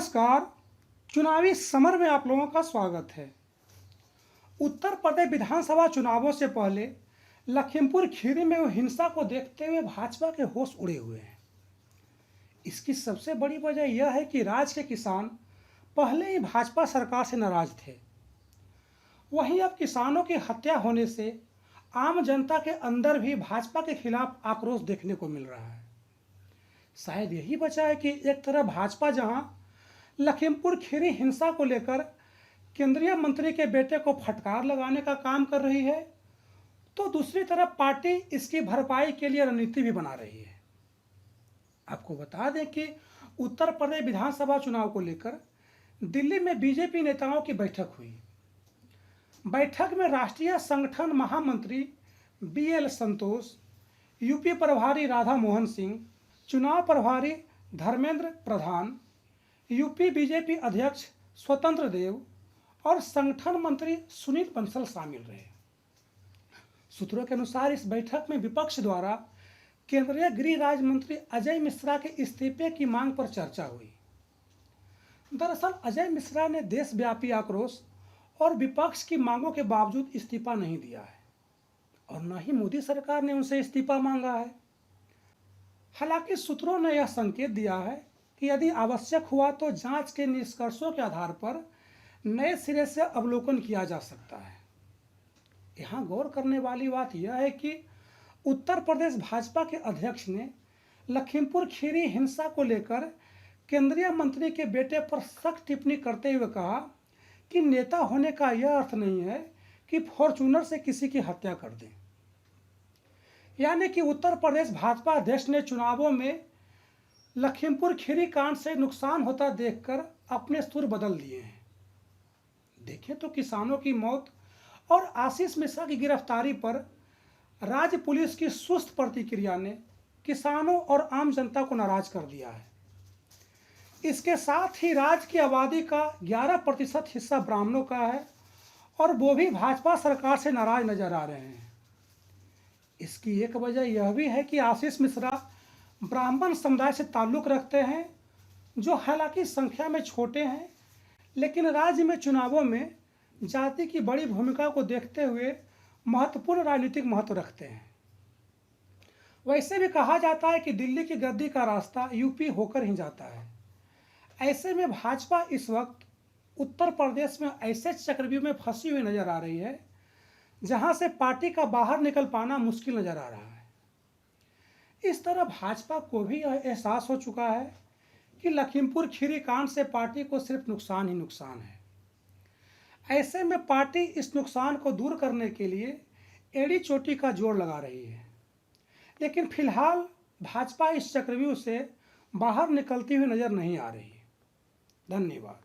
नमस्कार। चुनावी समर में आप लोगों का स्वागत है। उत्तर प्रदेश विधानसभा चुनावों से पहले लखीमपुर खीरी में हिंसा को देखते हुए भाजपा के होश उड़े हुए हैं। इसकी सबसे बड़ी वजह यह है कि राज्य के किसान पहले ही भाजपा सरकार से नाराज थे। वहीं अब किसानों की हत्या होने से आम जनता के अंदर भी भाजपा के खिलाफ आक्रोश देखने को मिल रहा है। शायद यही वजह है कि एक तरफ भाजपा जहां लखीमपुर खीरी हिंसा को लेकर केंद्रीय मंत्री के बेटे को फटकार लगाने का काम कर रही है, तो दूसरी तरफ पार्टी इसकी भरपाई के लिए रणनीति भी बना रही है। आपको बता दें कि उत्तर प्रदेश विधानसभा चुनाव को लेकर दिल्ली में बीजेपी नेताओं की बैठक हुई। बैठक में राष्ट्रीय संगठन महामंत्री BL संतोष, यूपी प्रभारी राधा मोहन सिंह, चुनाव प्रभारी धर्मेंद्र प्रधान, यूपी बीजेपी अध्यक्ष स्वतंत्र देव और संगठन मंत्री सुनील बंसल शामिल रहे। सूत्रों के अनुसार इस बैठक में विपक्ष द्वारा केंद्रीय गृह राज्य मंत्री अजय मिश्रा के इस्तीफे की मांग पर चर्चा हुई। दरअसल अजय मिश्रा ने देशव्यापी आक्रोश और विपक्ष की मांगों के बावजूद इस्तीफा नहीं दिया है और न ही मोदी सरकार ने उनसे इस्तीफा मांगा है। हालांकि सूत्रों ने यह संकेत दिया है कि यदि आवश्यक हुआ तो जांच के निष्कर्षों के आधार पर नए सिरे से अवलोकन किया जा सकता है। यहाँ गौर करने वाली बात यह है कि उत्तर प्रदेश भाजपा के अध्यक्ष ने लखीमपुर खीरी हिंसा को लेकर केंद्रीय मंत्री के बेटे पर सख्त टिप्पणी करते हुए कहा कि नेता होने का यह अर्थ नहीं है कि फॉर्च्यूनर से किसी की हत्या कर दें। यानी कि उत्तर प्रदेश भाजपा अध्यक्ष ने चुनावों में लखीमपुर खीरी कांड से नुकसान होता देखकर अपने सुर बदल दिए हैं। देखें तो किसानों की मौत और आशीष मिश्रा की गिरफ्तारी पर राज्य पुलिस की सुस्त प्रतिक्रिया ने किसानों और आम जनता को नाराज कर दिया है। इसके साथ ही राज्य की आबादी का 11% हिस्सा ब्राह्मणों का है और वो भी भाजपा सरकार से नाराज नजर आ रहे हैं। इसकी एक वजह यह भी है कि आशीष मिश्रा ब्राह्मण समुदाय से ताल्लुक़ रखते हैं, जो हालांकि संख्या में छोटे हैं, लेकिन राज्य में चुनावों में जाति की बड़ी भूमिका को देखते हुए महत्वपूर्ण राजनीतिक महत्व रखते हैं। वैसे भी कहा जाता है कि दिल्ली की गद्दी का रास्ता यूपी होकर ही जाता है। ऐसे में भाजपा इस वक्त उत्तर प्रदेश में ऐसे चक्रव्यूह में फंसी हुई नजर आ रही है जहां से पार्टी का बाहर निकल पाना मुश्किल नजर आ रहा है। इस तरह भाजपा को भी यह एहसास हो चुका है कि लखीमपुर खीरी कांड से पार्टी को सिर्फ नुकसान ही नुकसान है। ऐसे में पार्टी इस नुकसान को दूर करने के लिए एड़ी चोटी का जोर लगा रही है, लेकिन फिलहाल भाजपा इस चक्रव्यूह से बाहर निकलती हुई नजर नहीं आ रही है। धन्यवाद।